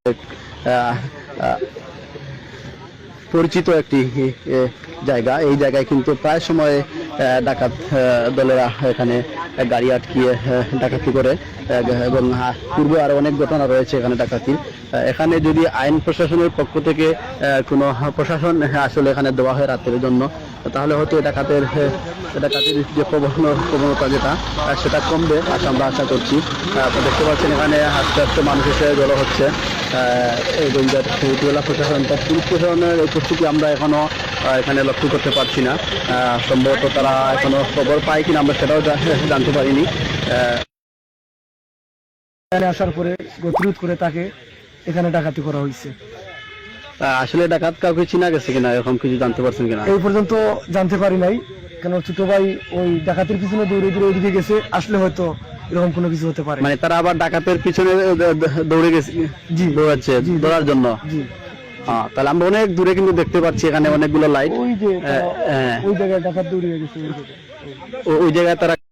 আহ, আহ, পরিচিত একটি জায়গা। এই জায়গায় কিন্তু প্রায় সময় ডাকাত দলেরা এখানে গাড়ি আটকিয়ে ডাকাতি করে এবং পূর্বে আরো অনেক ঘটনা রয়েছে এখানে ডাকাতির। এখানে যদি আইন প্রশাসনের পক্ষ থেকে কোনো প্রশাসন আসলে এখানে দেওয়া হয় রাতের জন্য, তাহলে হয়তো ডাকাতের যে প্রবণতা যেটা সেটা কমবে আমরা আশা করছি। দেখতে পাচ্ছেন এখানে আস্তে আস্তে মানুষ এসে জড়ো হচ্ছে। জেলা প্রশাসন বা পুলিশ প্রশাসনের উপস্থিতি আমরা এখনো এখানে লক্ষ্য করতে পারছি না। সম্ভবত তারা এখনো খবর পায় কিনা আমরা সেটাও জানতে পারিনি। আসার পরে প্রতিরোধ করে তাকে এখানে ডাকাতি করা হয়েছে। আসলে ডাকাত কাউকে চিনা গেছে কিনা এরকম কিছু জানতে পারছেন কিনা? এই পর্যন্ত জানতে পারি নাই, কেন ছোট ভাই ওই ডাকাতের পিছনে দৌড়ে দৌড়ে ওইদিকে গেছে, আসলে হয়তো এরকম কোনো কিছু হতে পারে। মানে তারা আবার ডাকাতের পিছনে দৌড়ে গেছে, জি দৌড়াচ্ছে ধরার জন্য। জি, তাহলে আমরা অনেক দূরে কিন্তু দেখতে পাচ্ছি এখানে অনেকগুলো লাইট। ওই যে ওই জায়গায় ডাকাত দৌড়ে গেছে, ওই জায়গায় তারা